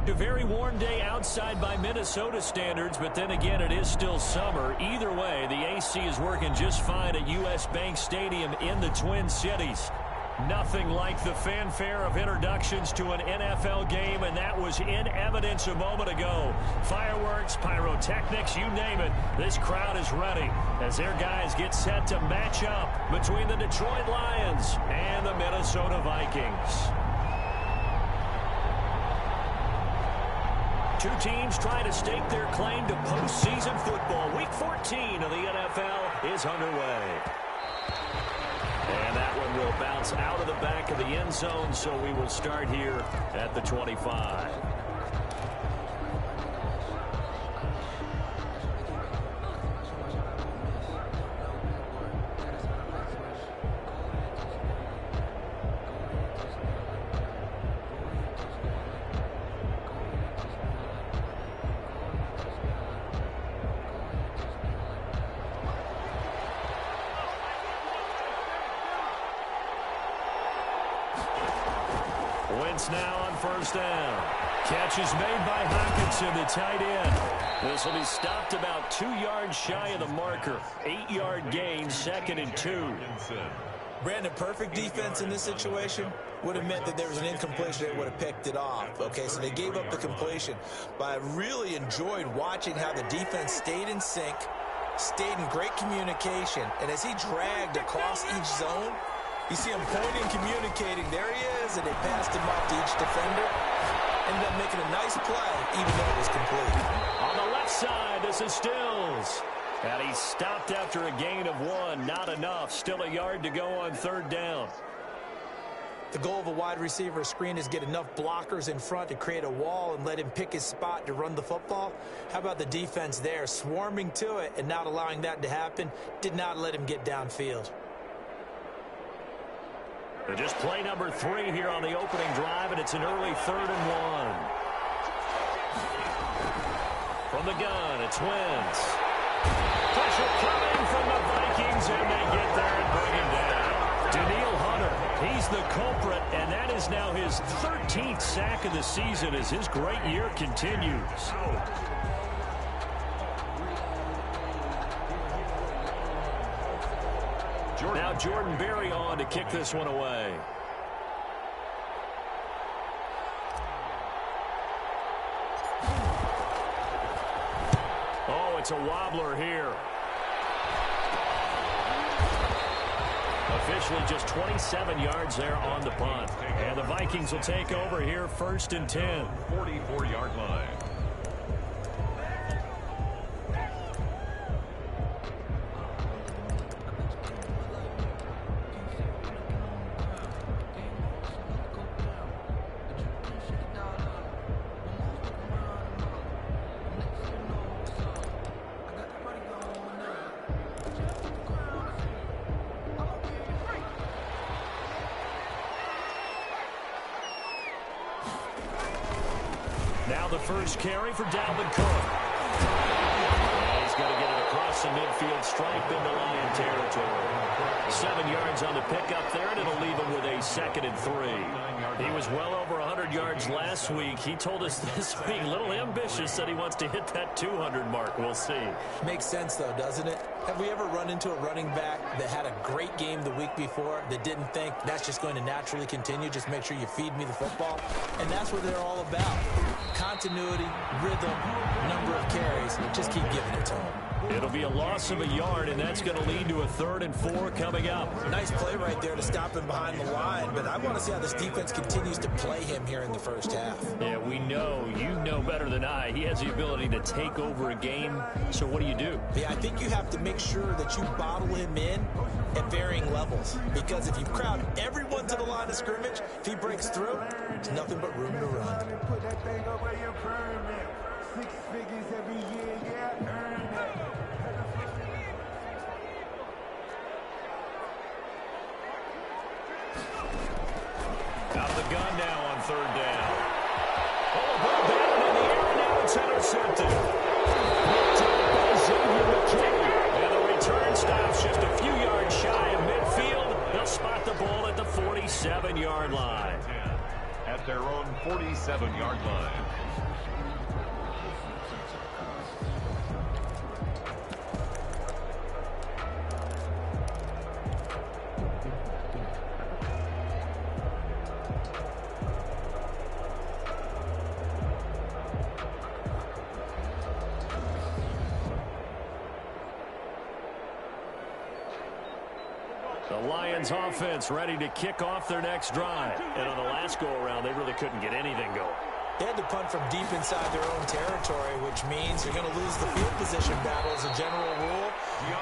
A very warm day outside by Minnesota standards, but then again, it is still summer. Either way, the AC is working just fine at U.S. Bank Stadium in the Twin Cities. Nothing like the fanfare of introductions to an NFL game, and that was in evidence a moment ago. Fireworks, pyrotechnics, you name it. This crowd is ready as their guys get set to match up between the Detroit Lions and the Minnesota Vikings. Two teams trying to stake their claim to postseason football. Week 14 of the NFL is underway. And that one will bounce out of the back of the end zone, so we will start here at the 25. Wentz now on first down. Catch is made by Hockenson, the tight end. This will be stopped about 2 yards shy of the marker. 8-yard gain, 2nd and 2. Brandon, perfect defense in this situation would have meant that there was an incompletion. They would have picked it off. Okay, so they gave up the completion. But I really enjoyed watching how the defense stayed in sync, stayed in great communication. And as he dragged across each zone, you see him pointing, communicating. There he is, and they passed him off to each defender. Ended up making a nice play, even though it was complete. On the left side, this is Stills. And he stopped after a gain of 1. Not enough. Still a yard to go on third down. The goal of a wide receiver screen is get enough blockers in front to create a wall and let him pick his spot to run the football. How about the defense there, swarming to it and not allowing that to happen? Did not let him get downfield. Just play number 3 here on the opening drive, and it's an early 3rd and 1. From the gun, it's Wentz. Pressure coming from the Vikings, and they get there and bring him down. Danielle Hunter, he's the culprit, and that is now his 13th sack of the season as his great year continues. Now Jordan Berry on to kick this one away. Oh, it's a wobbler here. Officially just 27 yards there on the punt. And the Vikings will take over here 1st and 10. 44-yard line. Now the first carry for Dalvin Cook. And he's got to get it across the midfield stripe into Lion territory. 7 yards on the pickup there, and it'll leave him with a 2nd and 3. He was well over 100 yards last week. He told us this week, a little ambitious, said he wants to hit that 200 mark. We'll see. Makes sense, though, doesn't it? Have we ever run into a running back that had a great game the week before that didn't think that's just going to naturally continue? Just make sure you feed me the football. And that's what they're all about. Continuity, rhythm, number of carries. Just keep giving it to them. It'll be a loss of a yard, and that's going to lead to a 3rd and 4 coming up. Nice play right there to stop him behind the line, but I want to see how this defense continues to play him here in the first half. Yeah, we know. You know better than I. He has the ability to take over a game, so what do you do? Yeah, I think you have to make sure that you bottle him in at varying levels, because if you crowd everyone to the line of scrimmage, if he breaks through, there's nothing but room to run. Put that thing over your permit. 6 figures every year, yeah, earn that. Out of the gun now on 3rd down. Oh, the ball batted in the air, and now it's intercepted. Picked up by Xavier McKinney. And the return stops just a few yards shy of midfield. They'll spot the ball at the 47-yard line. At their own 47-yard line. The Lions offense ready to kick off their next drive. And on the last go-around, they really couldn't get anything going. They had to punt from deep inside their own territory, which means they're going to lose the field position battle as a general rule.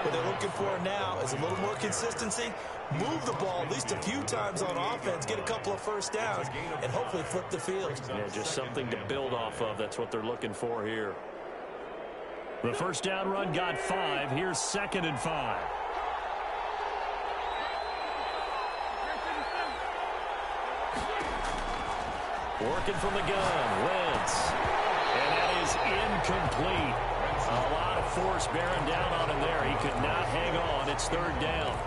What they're looking for now is a little more consistency, move the ball at least a few times on offense, get a couple of first downs, and hopefully flip the field. Yeah, just something to build off of. That's what they're looking for here. The first down run got 5. Here's 2nd and 5. Working from the gun, Wentz. And that is incomplete. A lot of force bearing down on him there. He could not hang on. It's 3rd down.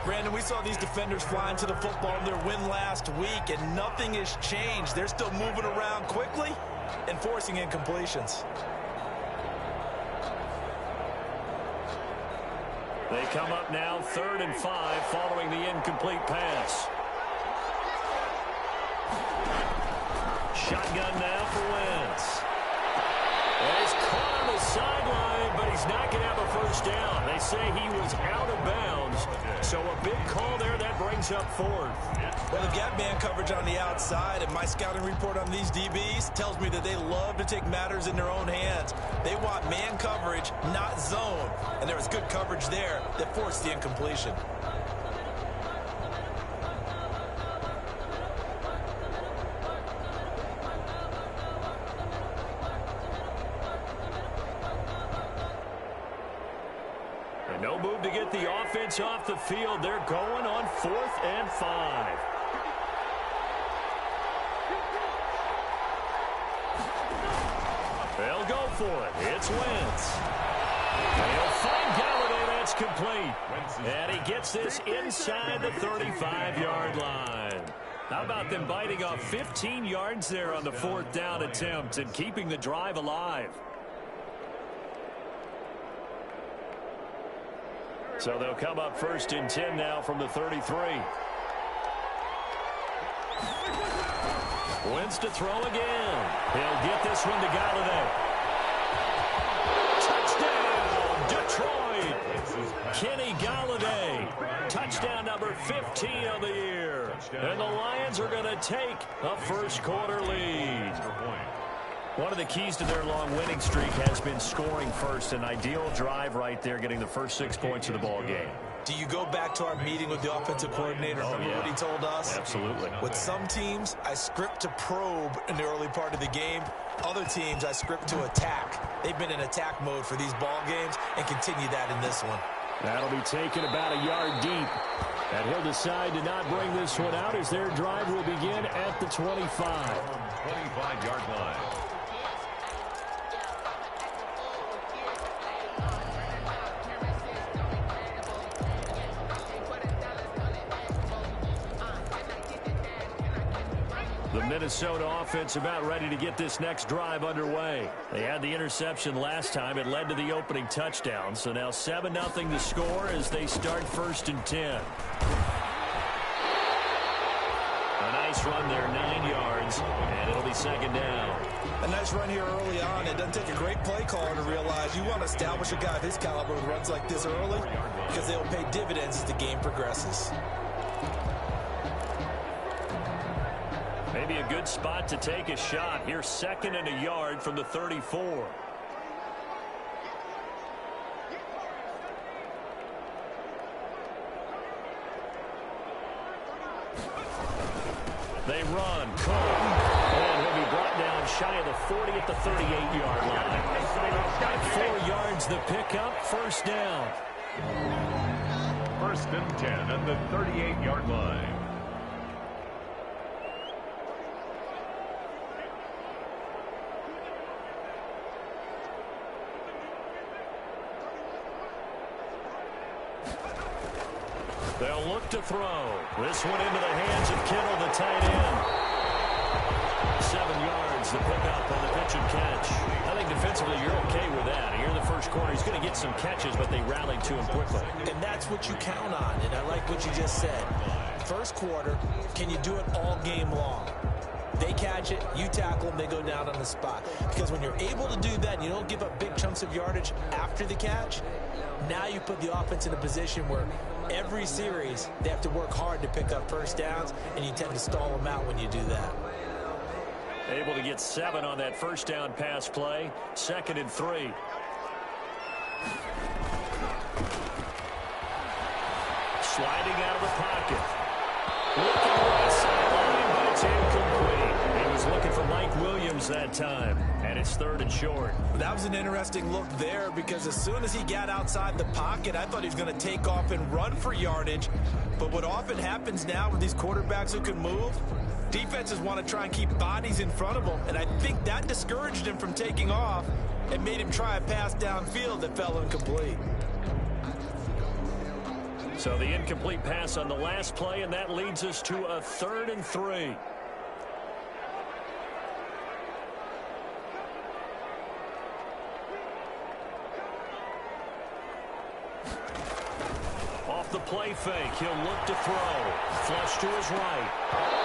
Brandon, we saw these defenders flying to the football in their win last week, and nothing has changed. They're still moving around quickly and forcing incompletions. They come up now 3rd and 5 following the incomplete pass. Shotgun now for Wentz. And he's caught on the sideline, but he's not going to have a first down. They say he was out of bounds. So a big call there that brings up 4th. Well, they've got man coverage on the outside, and my scouting report on these DBs tells me that they love to take matters in their own hands. They want man coverage, not zone. And there was good coverage there that forced the incompletion. No move to get the offense off the field. They're going on 4th and 5. They'll go for it. It's Wentz. They'll find Galladay. That's complete. And he gets this inside the 35-yard line. How about them biting off 15 yards there on the 4th down attempt and keeping the drive alive? So they'll come up 1st and 10 now from the 33. Wentz to throw again. He'll get this one to Galladay. Touchdown, Detroit. Kenny Galladay. Touchdown number 15 of the year. And the Lions are going to take a first-quarter lead. One of the keys to their long winning streak has been scoring first. An ideal drive right there, getting the first 6 points of the ball game. Do you go back to our meeting with the offensive coordinator? Remember what he told us? Absolutely. With some teams, I script to probe in the early part of the game. Other teams, I script to attack. They've been in attack mode for these ball games and continue that in this one. That'll be taken about a yard deep. And he'll decide to not bring this one out as their drive will begin at the 25. 25-yard line. The Minnesota offense about ready to get this next drive underway. They had the interception last time. It led to the opening touchdown. So now 7-0 to score as they start 1st and 10. A nice run there, 9 yards, and it'll be 2nd down. A nice run here early on. It doesn't take a great play caller to realize you want to establish a guy of his caliber with runs like this early because they'll pay dividends as the game progresses. Maybe a good spot to take a shot. Here's 2nd and a yard from the 34. They run. Cole. And he'll be brought down shy of the 40 at the 38-yard line. 4 yards the pickup. 1st down. 1st and 10 at the 38-yard line. They'll look to throw. This one into the hands of Kittle, the tight end. yards to pick up on the pitch and catch. I think defensively you're okay with that. Here in the first quarter, he's going to get some catches, but they rallied to him quickly. And that's what you count on, and I like what you just said. First quarter, can you do it all game long? They catch it, you tackle them, they go down on the spot. Because when you're able to do that and you don't give up big chunks of yardage after the catch, now you put the offense in a position where every series they have to work hard to pick up first downs, and you tend to stall them out when you do that. Able to get 7 on that first down pass play. 2nd and 3. Sliding out of the pocket. Looking right sideline, but it's incomplete. He was looking for Mike Williams that time, and it's 3rd and short. That was an interesting look there, because as soon as he got outside the pocket, I thought he was going to take off and run for yardage. But what often happens now with these quarterbacks who can move, defenses want to try and keep bodies in front of them, and I think that discouraged him from taking off and made him try a pass downfield that fell incomplete. So the incomplete pass on the last play, and that leads us to a 3rd and 3. Off the play fake, he'll look to throw. Flush to his right.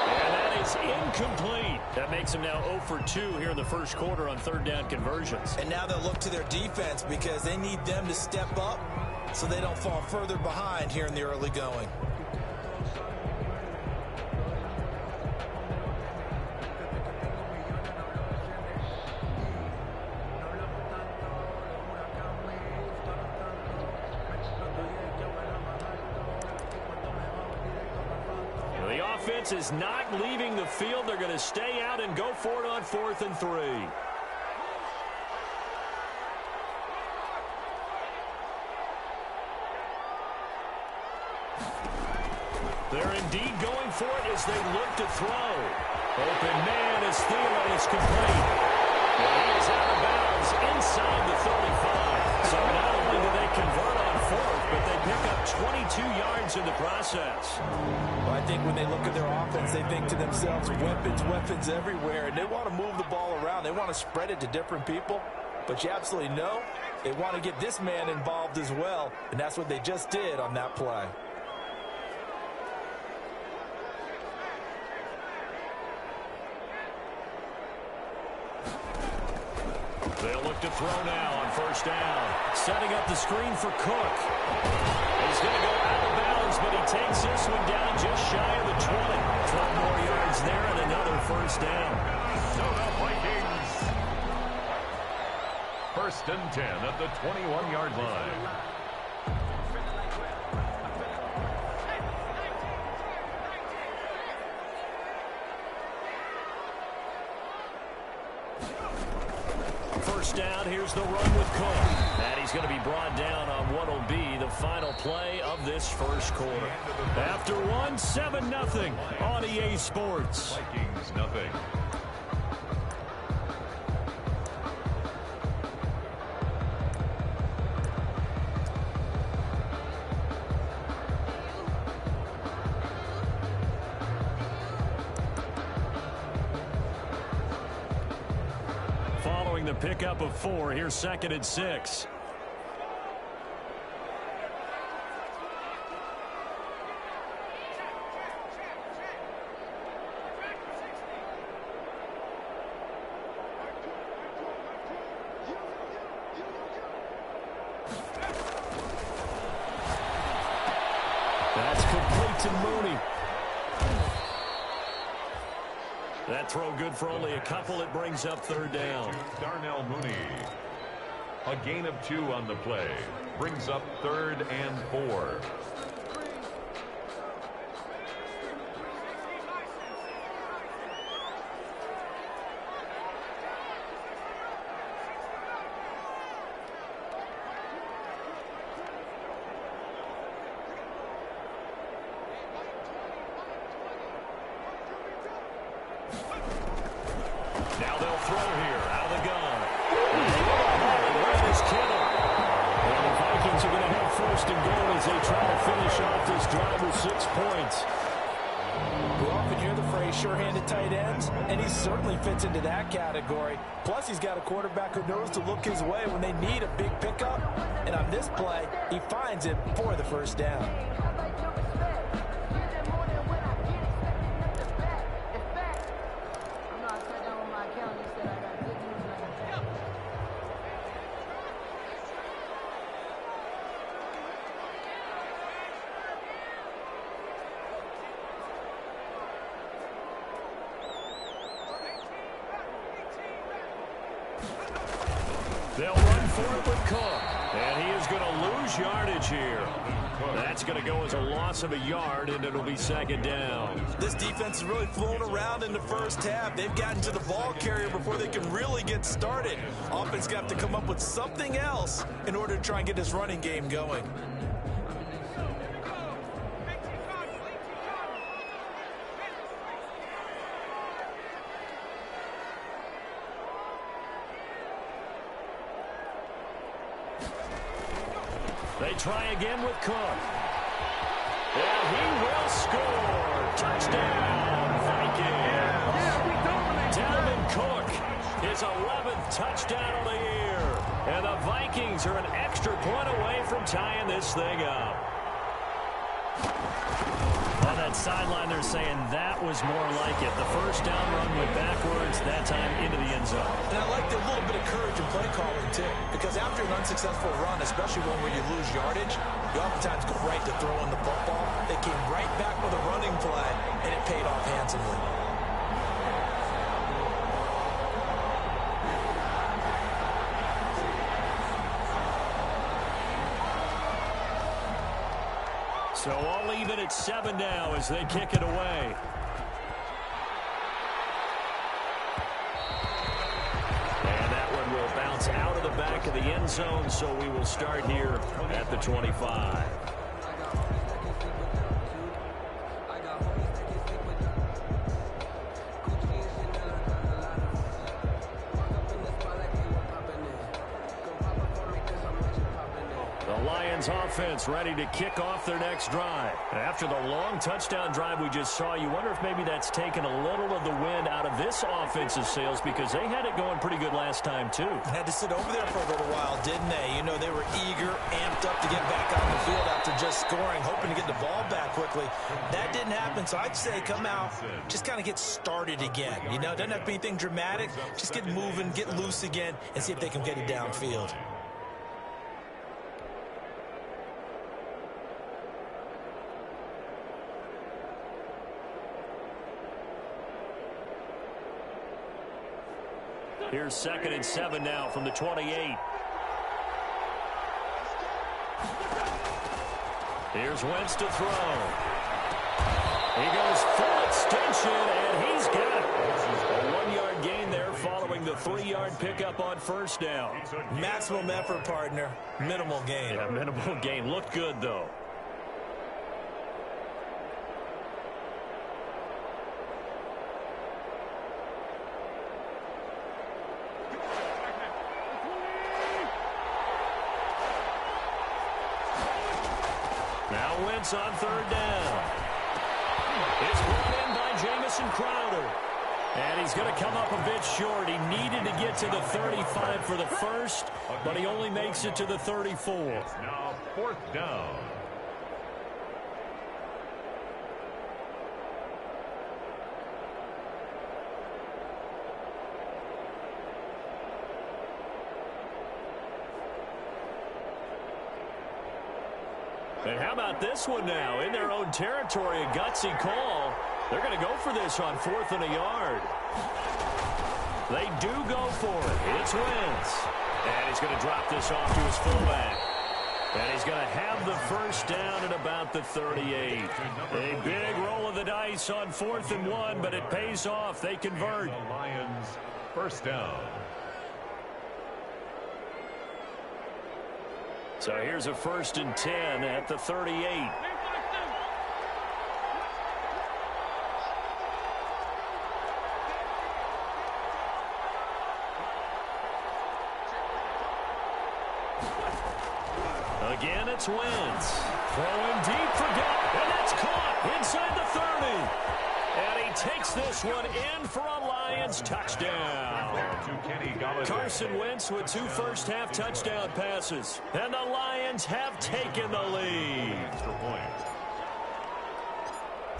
And that is incomplete. That makes him now 0 for 2 here in the first quarter on 3rd down conversions. And now they'll look to their defense, because they need them to step up so they don't fall further behind here in the early going. The offense is not leaving the field. They're going to stay out and go for it on 4th and 3. They're indeed going for it as they look to throw. Open man is Thielen. It's complete. And he is out of bounds inside the 35. So not only do they convert on 4th, but they pick up 22 yards in the process. Well, I think when they look at their offense, they think to themselves, weapons everywhere, and they want to move the ball around. They want to spread it to different people. But you absolutely know they want to get this man involved as well, and that's what they just did on that play. They'll look to throw now on 1st down. Setting up the screen for Cook. He's going to go out of bounds, but he takes this one down just shy of the 20. 12 more yards there and another 1st down. Minnesota Vikings. 1st and 10 at the 21-yard line. First down, here's the run with Cook. And he's going to be brought down on what will be the final play of this first quarter. After one, 7-0 on EA Sports. Vikings nothing. Following the pickup of 4, here's 2nd and 6. That's complete to Mooney. That throw good for only a couple. It brings up 3rd down. Darnell Mooney. A gain of 2 on the play. Brings up 3rd and 4. Now they'll throw here out of the gun. Where is Kittle? And the Vikings are going to have 1st and goal as they try to finish off this drive with 6 points. We often hear the phrase really sure-handed tight ends, and he certainly fits into that category. Plus, he's got a quarterback who knows to look his way when they need a big pickup. And on this play, he finds it for the first down. They'll run for it with Cook. And he is going to lose yardage here. That's going to go as a loss of a yard, and it'll be second down. This defense is really flown around in the first half. They've gotten to the ball carrier before they can really get started. Offense got to come up with something else in order to try and get this running game going. They try again with Cook. And he will score. Touchdown, Vikings. Dalvin Cook, his 11th touchdown of the year. And the Vikings are an extra point away from tying this thing up. On that sideline, they're saying that was more like it. The first down run went backwards, that time into the end zone. And I like the little bit of courage in play calling, too. Because after an unsuccessful run, especially one where you lose yardage, you oftentimes go right to throwing the football. They came right back with a running play, and it paid off handsomely. So all even at 7 now as they kick it away. And that one will bounce out of the back of the end zone, so we will start here at the 25. Offense ready to kick off their next drive. After the long touchdown drive we just saw, you wonder if maybe that's taken a little of the wind out of this offensive sails, because they had it going pretty good last time too. Had to sit over there for a little while, didn't they? You know, they were eager, amped up to get back on the field after just scoring, hoping to get the ball back quickly. That didn't happen, so I'd say come out, just kind of get started again. You know, doesn't have to be anything dramatic. Just get moving, get loose again, and see if they can get it downfield. Here's 2nd and 7 now from the 28. Here's Wentz to throw. He goes full extension, and he's got it. A 1-yard gain there following the 3-yard pickup on first down. Maximum effort, partner. Minimal gain. Yeah, minimal gain. Looked good, though. Now Wentz on 3rd down. It's brought in by Jamison Crowder. And he's going to come up a bit short. He needed to get to the 35 for the first, but he only makes it to the 34. It's now 4th down. And how about this one now? In their own territory, a gutsy call. They're going to go for this on 4th and a yard. They do go for it. It's Wentz. And he's going to drop this off to his fullback. And he's going to have the first down at about the 38. A big roll of the dice on 4th and 1, but it pays off. They convert. The Lions, first down. So here's a 1st and 10 at the 38. Again, it's Wentz. Throwing deep for goal, and that's caught inside the 30. And he takes this one in for a Lions touchdown. Carson Wentz with 2 first-half touchdown passes. And the Lions have taken the lead.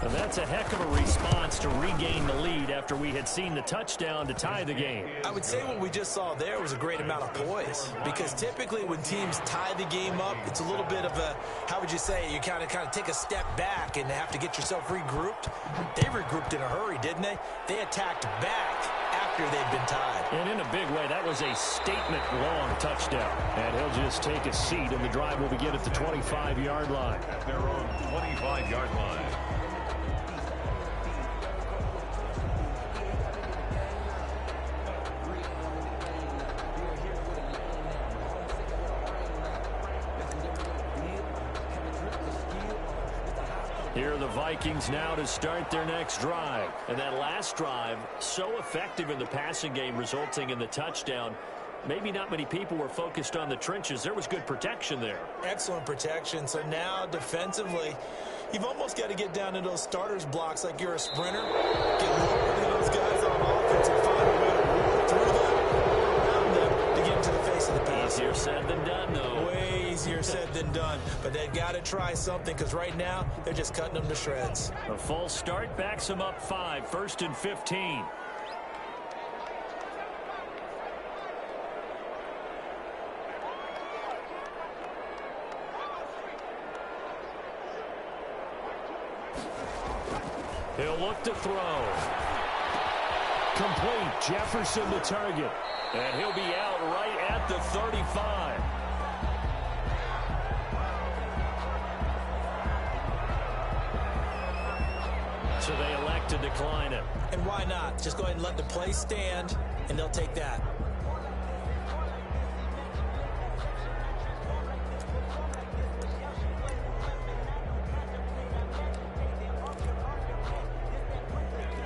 And that's a heck of a response to regain the lead after we had seen the touchdown to tie the game. I would say what we just saw there was a great amount of poise, because typically when teams tie the game up, it's a little bit of a, how would you say, you kind of take a step back and have to get yourself regrouped. They regrouped in a hurry, didn't they? They attacked back after they'd been tied. And in a big way, that was a statement-long touchdown. And he'll just take a seat, and the drive will begin at the 25-yard line. At their own 25-yard line. Here are the Vikings now to start their next drive. And that last drive, so effective in the passing game, resulting in the touchdown. Maybe not many people were focused on the trenches. There was good protection there. Excellent protection. So now defensively, you've almost got to get down to those starters blocks like you're a sprinter. Get lower than those guys on offense and find a way to roll through them, around them to get into the face of the pass. Easier said than done, though. Way easier said than done. But they've got to try something, because right now they're just cutting them to shreds. A false start backs them up 5, 1st and 15. He'll look to throw. Complete. Jefferson the target. And he'll be out right at the 35. So they elect to decline it. And why not? Just go ahead and let the play stand, and they'll take that.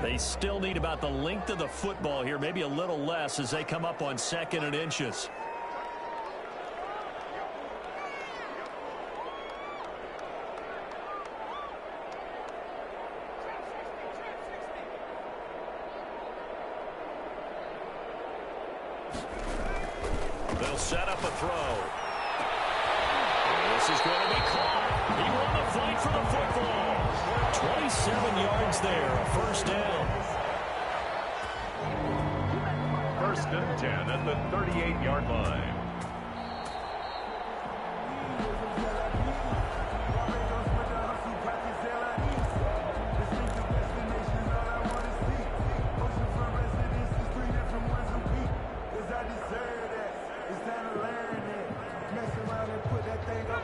They still need about the length of the football here, maybe a little less as they come up on 2nd and inches. They'll set up a throw. This is going to be caught. He won the fight for the football. 27 yards there, a first down. 1st and 10 at the 38-yard line.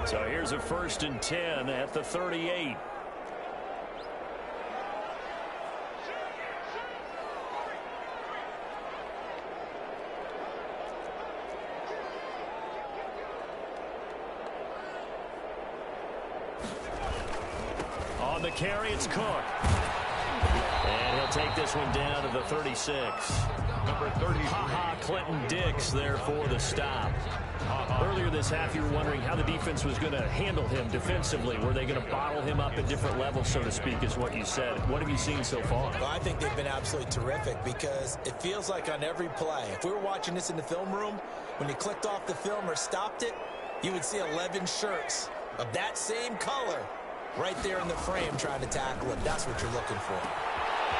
So here's a 1st and 10 at the 38. On the carry, it's Cook. And he'll take this one down to the 36. Number 33. Clinton Dix there for the stop. Earlier this half, you were wondering how the defense was going to handle him defensively. Were they going to bottle him up at different levels, so to speak, is what you said. What have you seen so far? Well, I think they've been absolutely terrific, because it feels like on every play, if we were watching this in the film room, when you clicked off the film or stopped it, you would see 11 shirts of that same color right there in the frame trying to tackle it. That's what you're looking for.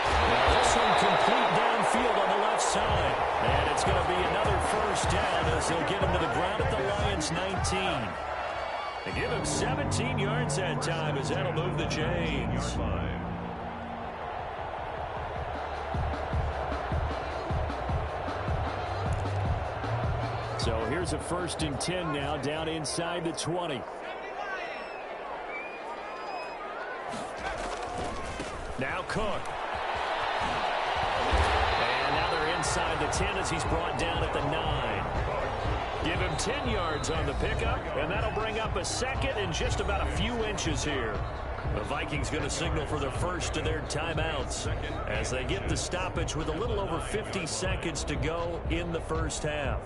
Now this one complete downfield on the left side. And it's going to be another first down as they'll get him to the ground at the Lions 19. They give him 17 yards that time as that'll move the chains. So here's a 1st and 10 now down inside the 20. Now Cook. And now they're inside the 10 as he's brought down at the 9. Give him 10 yards on the pickup, and that'll bring up a 2nd and just about a few inches here. The Vikings going to signal for the first of their timeouts as they get the stoppage with a little over 50 seconds to go in the first half.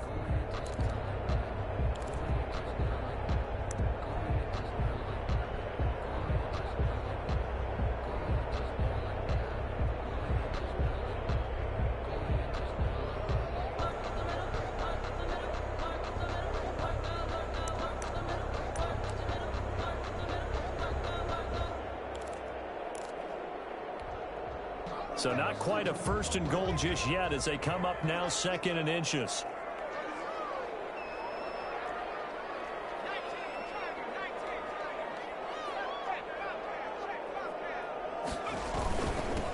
So not quite a first and goal just yet as they come up now 2nd and inches.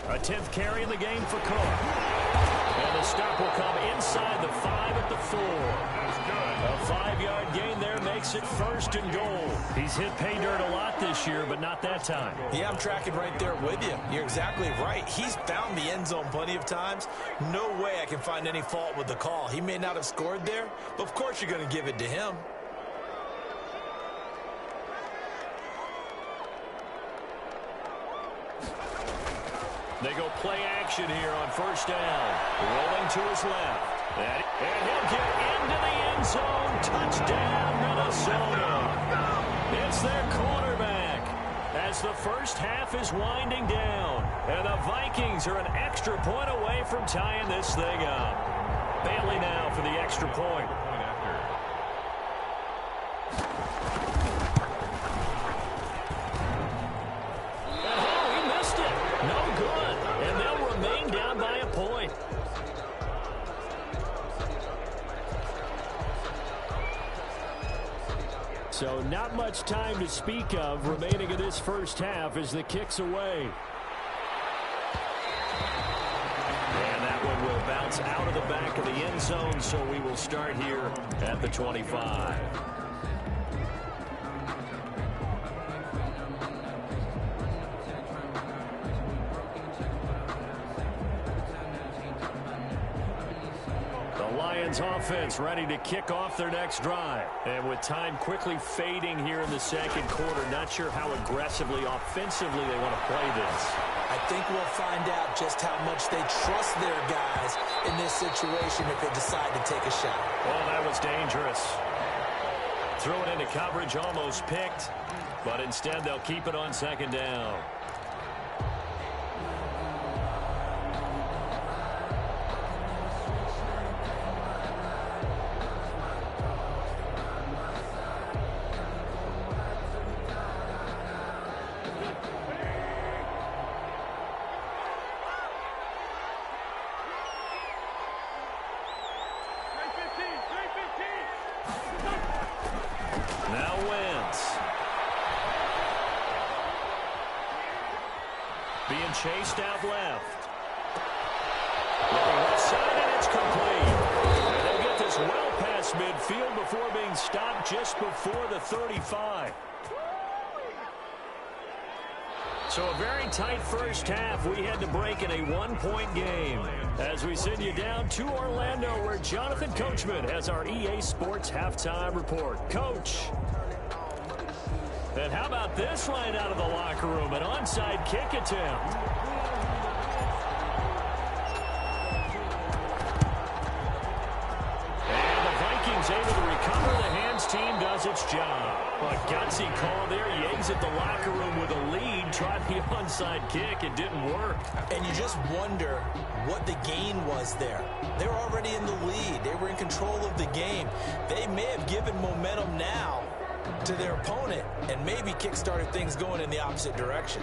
A 10th carry in the game for Cook. And the stop will come inside the 5 at the 4. A 5-yard gain there makes it 1st and goal. He's hit pay dirt a lot this year, but not that time. Yeah, I'm tracking right there with you. You're exactly right. He's found the end zone plenty of times. No way I can find any fault with the call. He may not have scored there, but of course you're going to give it to him. They go play action here on 1st down. Rolling to his left. And he'll get into the end zone. Touchdown, Minnesota. It's their quarterback as the first half is winding down. And the Vikings are an extra point away from tying this thing up. Bailey now for the extra point. So not much time to speak of remaining in this first half as the kick's away. And that one will bounce out of the back of the end zone, so we will start here at the 25. Offense ready to kick off their next drive. And with time quickly fading here in the second quarter, not sure how aggressively, offensively they want to play this. I think we'll find out just how much they trust their guys in this situation if they decide to take a shot. Oh, that was dangerous. Threw it into coverage, almost picked, but instead they'll keep it on 2nd down. Chased out left. Looking left side, and it's complete. And they'll get this well past midfield before being stopped just before the 35. So a very tight first half. We had to break in a 1-point game. As we send you down to Orlando, where Jonathan Coachman has our EA Sports halftime report. Coach. And how about this line out of the locker room? An onside kick attempt. And the Vikings able to recover. The hands team does its job. A gutsy call there. He exit the locker room with a lead. Tried the onside kick. It didn't work. And you just wonder what the gain was there. They were already in the lead. They were in control of the game. They may have given momentum now to their opponent and maybe kick-started things going in the opposite direction.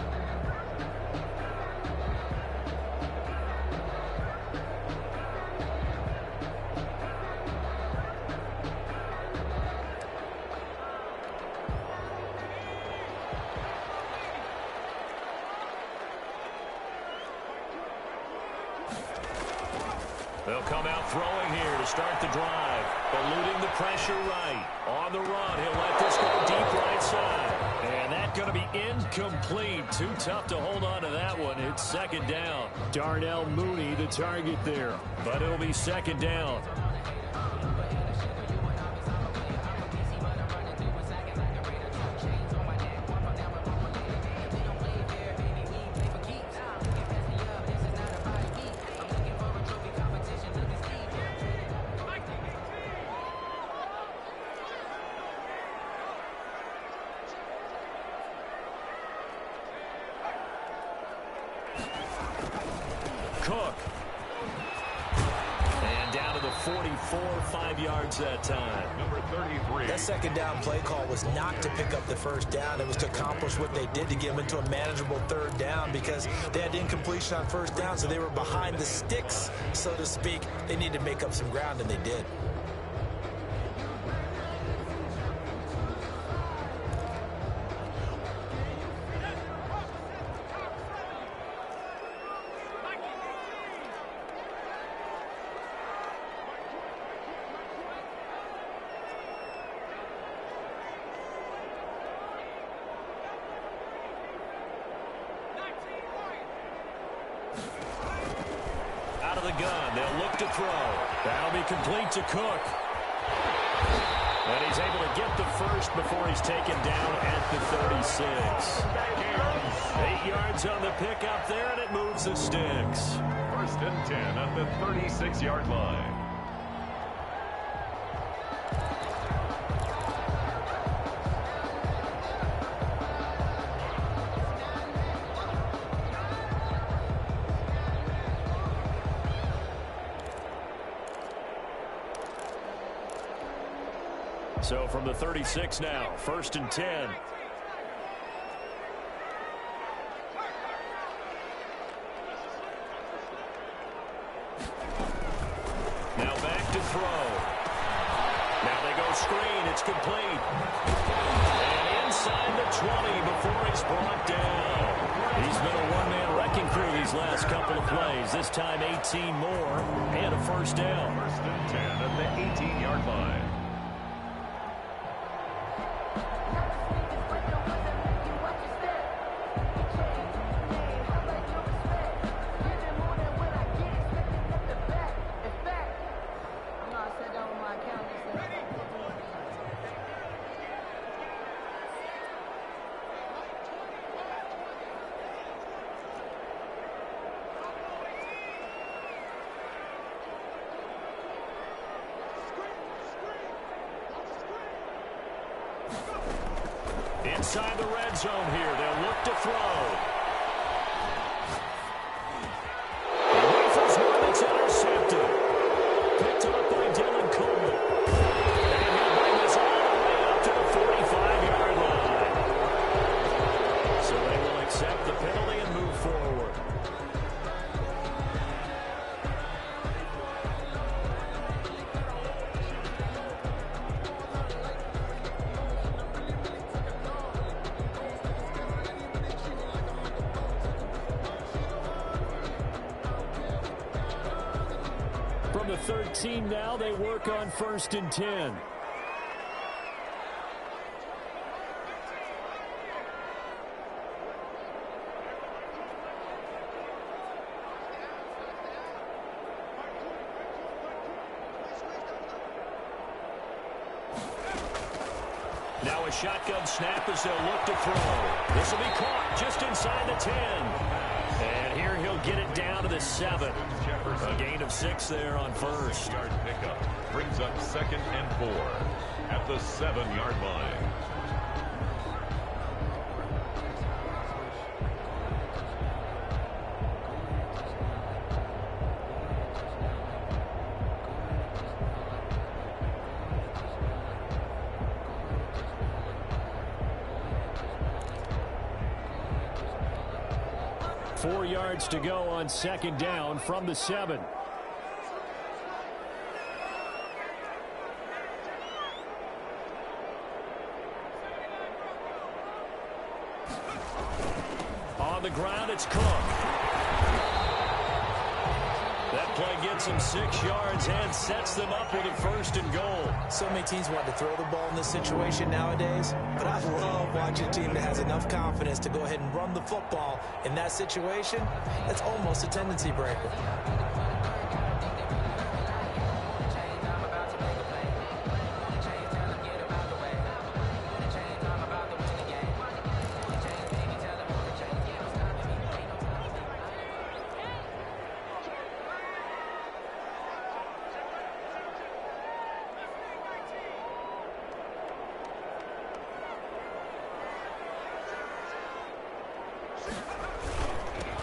They'll come out throwing here to start the drive. Eluding the pressure right. On the run, he'll let this go deep right side. And that's going to be incomplete. Too tough to hold on to that one. It's 2nd down. Darnell Mooney, the target there. But it'll be 2nd down. Cook. And down to the 44, 5 yards that time. Number 33. That second down play call was not to pick up the first down. It was to accomplish what they did to get them into a manageable third down because they had incompletion on first down, so they were behind the sticks, so to speak. They needed to make up some ground, and they did. Out of the gun, they'll look to throw. That'll be complete to Cook. And he's able to get the first before he's taken down at the 36. 8 yards on the pickup there, and it moves the sticks. First and 10 at the 36-yard line. So from the 36 now, first and 10. Now back to throw. Now they go screen. It's complete. And inside the 20 before he's brought down. He's been a one-man wrecking crew these last couple of plays. This time 18 more and a first down. First and 10 at the 18-yard line. Inside the red zone here, they'll look to throw. He rifles one that's intercepted. Picked up by Dylan Cole. And he'll bring this all the way up to the 45-yard line. So they will accept the penalty and move forward. From the 13 now, they work on first and 10. Now a shotgun snap as they'll look to throw. This will be caught just inside the 10. And here he'll get it down to the 7. A gain of 6 there on first. Yard pickup brings up second and 4 at the 7-yard line. Four yards to go on second down from the 7. On the ground, it's Cook. That play gets him 6 yards and sets them up with a first and goal. So many teams want to throw the ball in this situation nowadays, but I love watching a team that has enough confidence to go ahead and run the football. In that situation, that's almost a tendency breaker.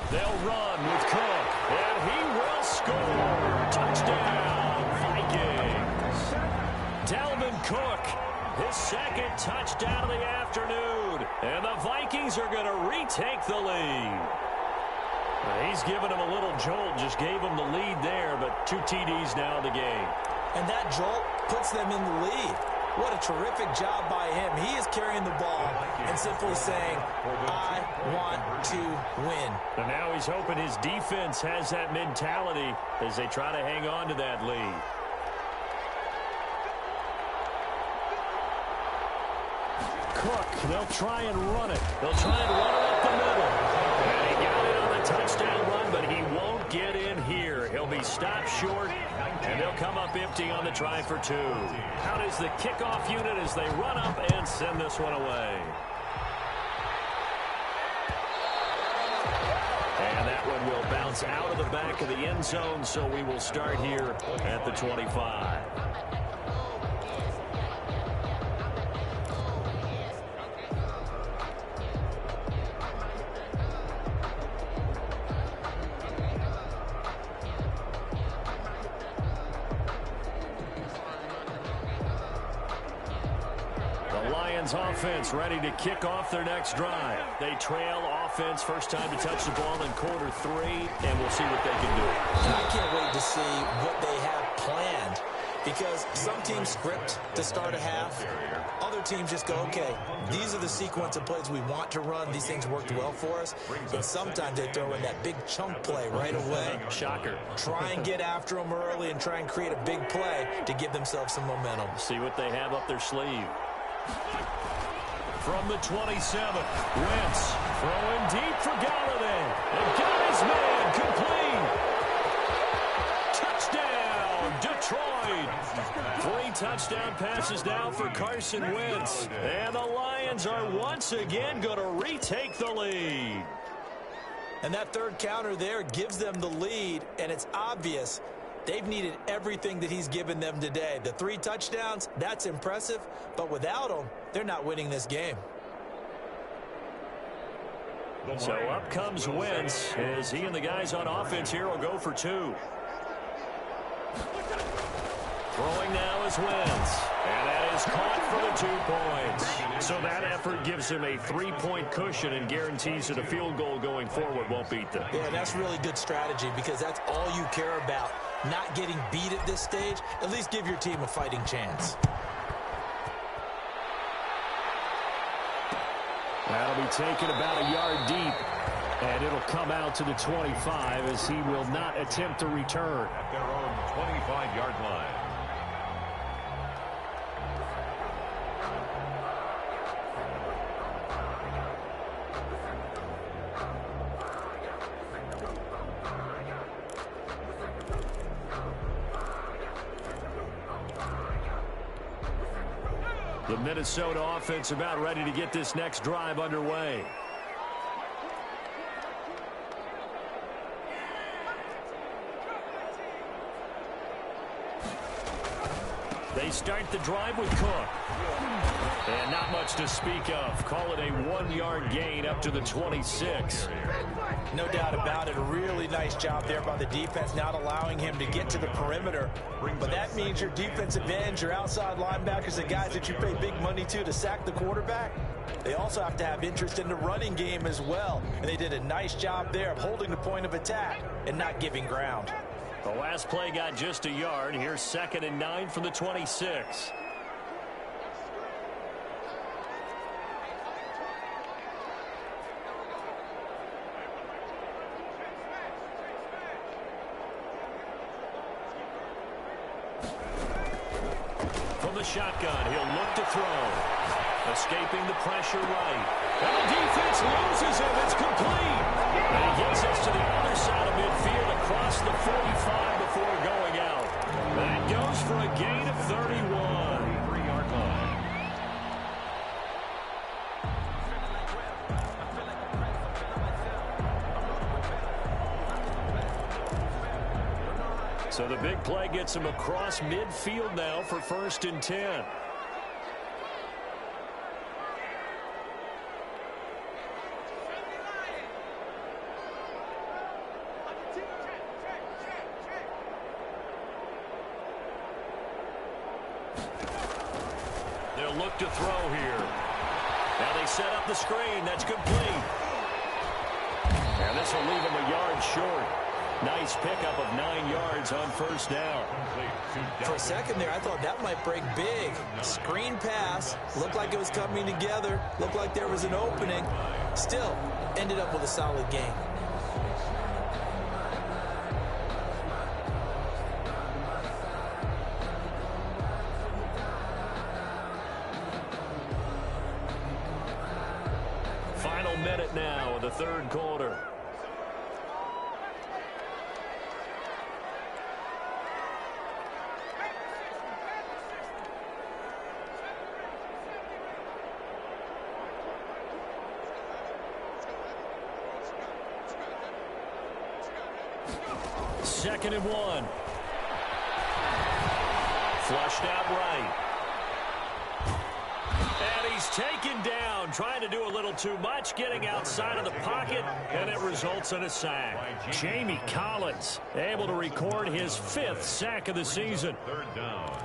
They'll run with Cook, and he will score. Touchdown, Vikings. Cook. His second touchdown of the afternoon. And the Vikings are going to retake the lead. He's given him a little jolt, just gave him the lead there, but 2 TDs now in the game. And that jolt puts them in the lead. What a terrific job by him. He is carrying the ball and simply saying, I want to win. And now he's hoping his defense has that mentality as they try to hang on to that lead. Cook, they'll try and run it. They'll try and run it up the middle. And he got it on the touchdown run, but he won't get in here. He'll be stopped short, and they'll come up empty on the try for 2. Out is the kickoff unit as they run up and send this one away. And that one will bounce out of the back of the end zone, so we will start here at the 25. Offense ready to kick off their next drive. They trail offense, first time to touch the ball in quarter 3, and we'll see what they can do. I can't wait to see what they have planned, because some teams script to start a half. Other teams just go, okay, these are the sequence of plays we want to run. These things worked well for us. And sometimes they throw in that big chunk play right away. Shocker. Try and get after them early and try and create a big play to give themselves some momentum. See what they have up their sleeve. From the 27, Wentz throwing deep for Galladay. And got his man complete. Touchdown, Detroit. 3 touchdown passes now for Carson Wentz. And the Lions are once again going to retake the lead. And that third counter there gives them the lead, and it's obvious they've needed everything that he's given them today. The 3 touchdowns, that's impressive, but without them, they're not winning this game. So up comes Wentz as he and the guys on offense here will go for 2. Throwing now is Wentz. And that is caught for the 2 points. So that effort gives him a 3-point cushion and guarantees that a field goal going forward won't beat them. Yeah, that's really good strategy because that's all you care about. Not getting beat at this stage. At least give your team a fighting chance. That'll be taken about a yard deep. And it'll come out to the 25 as he will not attempt to return. At their own 25-yard line. The Minnesota offense about ready to get this next drive underway. They start the drive with Cook. And not much to speak of. Call it a 1-yard gain up to the 26. No doubt about it. A really nice job there by the defense, not allowing him to get to the perimeter. But that means your defensive ends, your outside linebackers, the guys that you pay big money to sack the quarterback, they also have to have interest in the running game as well. And they did a nice job there of holding the point of attack and not giving ground. The last play got just a yard. Here's 2nd and 9 from the 26. From the shotgun, he'll look to throw. Escaping the pressure right. And the defense loses him. It's complete. And he gets us to the other side of midfield across the 45 before going out. That goes for a gain of 31. 3-yard line. So the big play gets him across midfield now for 1st and 10. look to throw here. Now they set up the screen. That's complete. And this will leave him a yard short. Nice pickup of 9 yards on first down. For a second there, I thought that might break big. Screen pass. Looked like it was coming together. Looked like there was an opening. Still, ended up with a solid game. Final minute now of the third quarter. Second and 1. Flushed out right. And he's taken down, trying to do a little too much, getting outside of the pocket, and it results in a sack. Jamie Collins able to record his 5th sack of the season. Third down.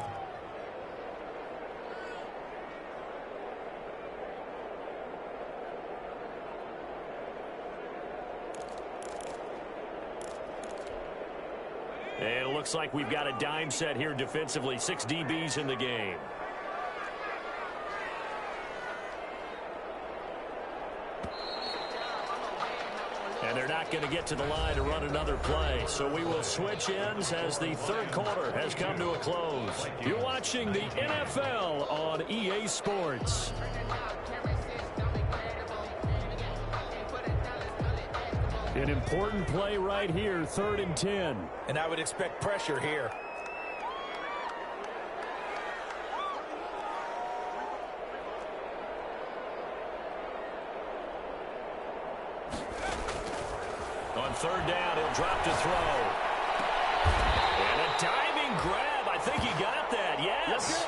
And it looks like we've got a dime set here defensively. 6 DBs in the game. And they're not going to get to the line to run another play. So we will switch ends as the third quarter has come to a close. You're watching the NFL on EA Sports. An important play right here, 3rd and 10. And I would expect pressure here. On 3rd down, he'll drop to throw. And a diving grab. I think he got that. Yes.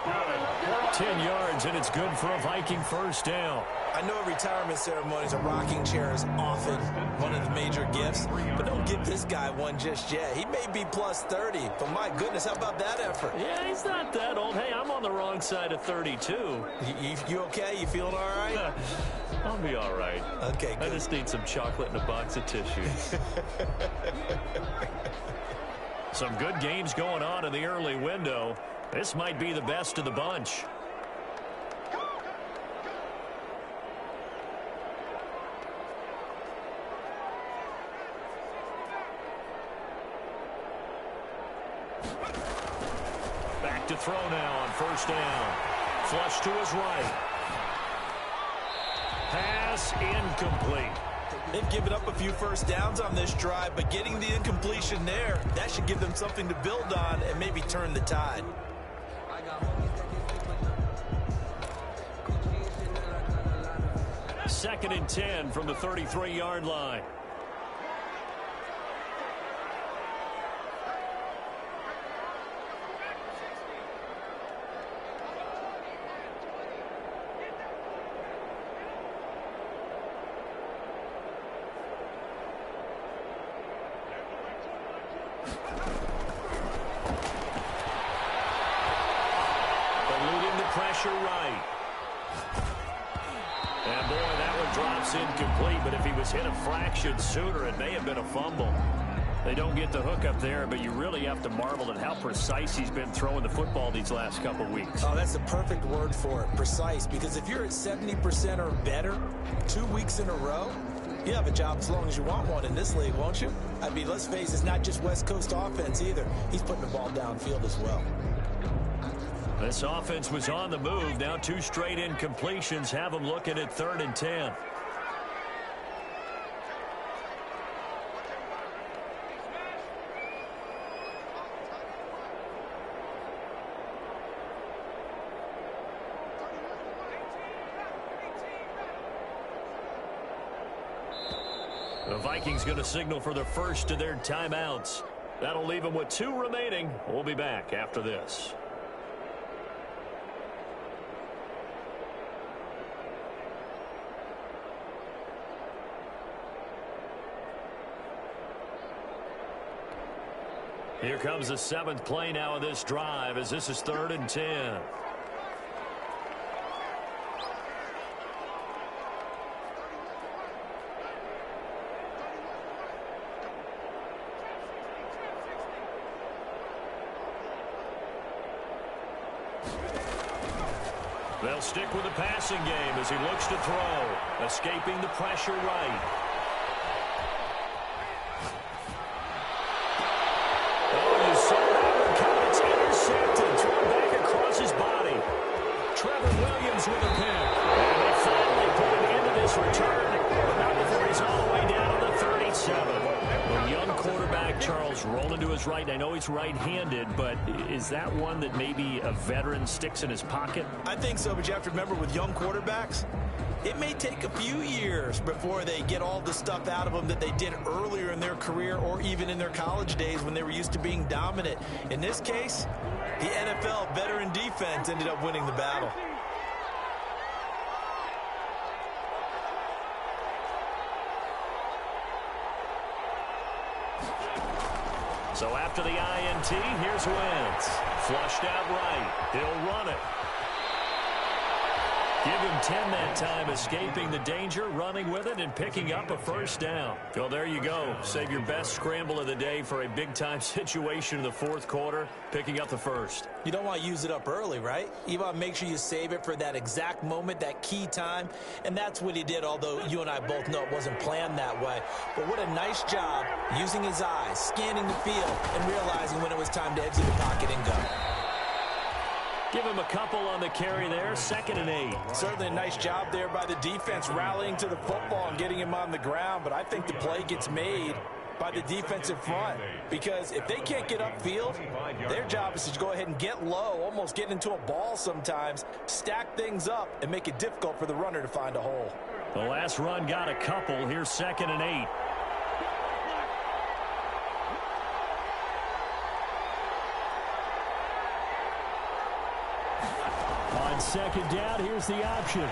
10 yards, and it's good for a Viking first down. I know at retirement ceremonies, a rocking chair is often one of the major gifts, but don't give this guy one just yet. He may be plus 30, but my goodness, how about that effort? Yeah, he's not that old. Hey, I'm on the wrong side of 32. You okay? You feeling all right? I'll be all right. Okay, good. I just need some chocolate and a box of tissue. Some good games going on in the early window. This might be the best of the bunch. Back to throw now on first down. Flush to his right. Pass incomplete. They've given up a few first downs on this drive, but getting the incompletion there, that should give them something to build on and maybe turn the tide. Second and 10 from the 33-yard line. Pressure right. And boy, that one drops incomplete, but if he was hit a fraction sooner, it may have been a fumble. They don't get the hook up there, but you really have to marvel at how precise he's been throwing the football these last couple weeks. Oh, that's the perfect word for it, precise, because if you're at 70% or better 2 weeks in a row, you have a job as long as you want one in this league, won't you? I mean, let's face it, it's not just West Coast offense either. He's putting the ball downfield as well. This offense was on the move. Now 2 straight incompletions have them looking at 3rd and 10. The Vikings going to signal for the first of their timeouts. That'll leave them with 2 remaining. We'll be back after this. Here comes the 7th play now of this drive as this is 3rd and 10. They'll stick with the passing game as he looks to throw. Escaping the pressure right. Oh, you saw that one come. It's intercepted. Thrown back across his body. Trevor Williams with a pick. And they finally put him into this return. But not before he's all the way down to the 37. A young quarterback, Charles, rolling to his right. And I know he's right-handed, but is that one that maybe a veteran sticks in his pocket? I think so, but you have to remember with young quarterbacks, it may take a few years before they get all the stuff out of them that they did earlier in their career or even in their college days when they were used to being dominant. In this case, the NFL veteran defense ended up winning the battle. So after the INT, here's Wentz. Flushed out right. He'll run it. Give him 10 that time, escaping the danger, running with it, and picking up a first down. Well, there you go. Save your best scramble of the day for a big-time situation in the fourth quarter, picking up the first. You don't want to use it up early, right? You want to make sure you save it for that exact moment, that key time, and that's what he did, although you and I both know it wasn't planned that way. But what a nice job using his eyes, scanning the field, and realizing when it was time to exit the pocket and go. Give him a couple on the carry there, 2nd and 8. Certainly a nice job there by the defense rallying to the football and getting him on the ground, but I think the play gets made by the defensive front because if they can't get upfield, their job is to go ahead and get low, almost get into a ball sometimes, stack things up, and make it difficult for the runner to find a hole. The last run got a couple. Here's 2nd and 8. On 2nd down, here's the option.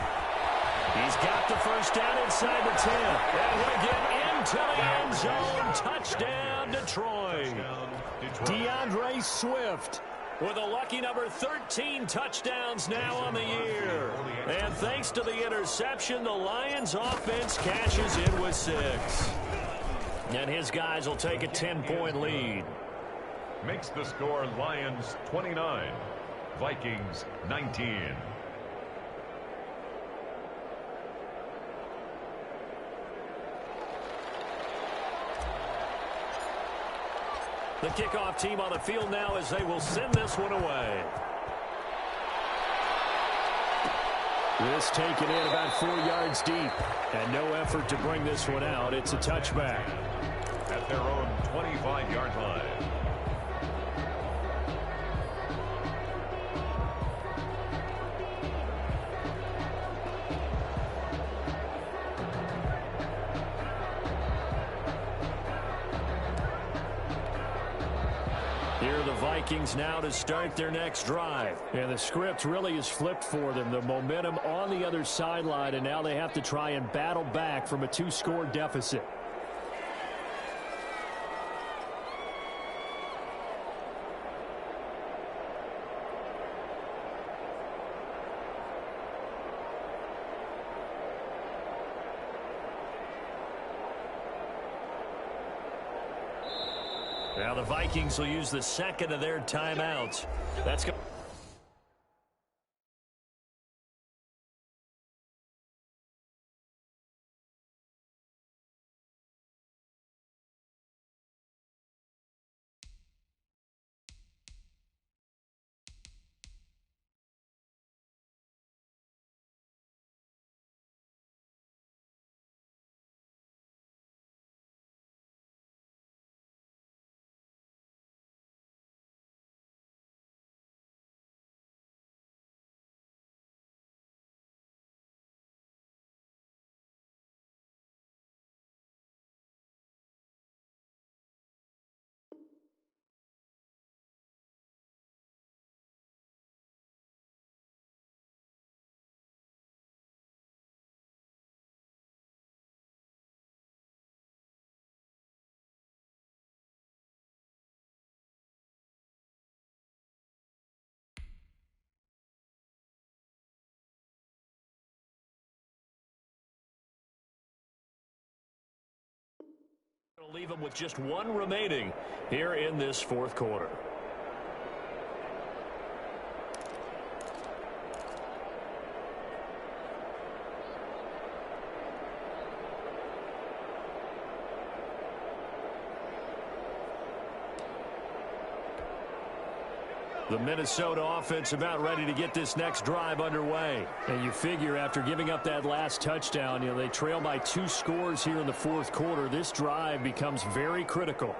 He's got the first down inside the 10. And he'll get into the end zone. Touchdown, Detroit. DeAndre Swift with a lucky number 13 touchdowns now on the year. And thanks to the interception, the Lions offense cashes in with 6. And his guys will take a 10-point lead. Makes the score Lions 29. Vikings 19. The kickoff team on the field now as they will send this one away. This taken in about 4 yards deep. And no effort to bring this one out. It's a touchback. At their own 25-yard line. Here are the Vikings now to start their next drive. And the script really is flipped for them. The momentum on the other sideline, and now they have to try and battle back from a 2-score deficit. Now the Vikings will use the 2nd of their timeouts. That's good. Going to leave them with just 1 remaining here in this fourth quarter. The Minnesota offense about ready to get this next drive underway. And you figure after giving up that last touchdown, they trail by 2 scores here in the fourth quarter. This drive becomes very critical.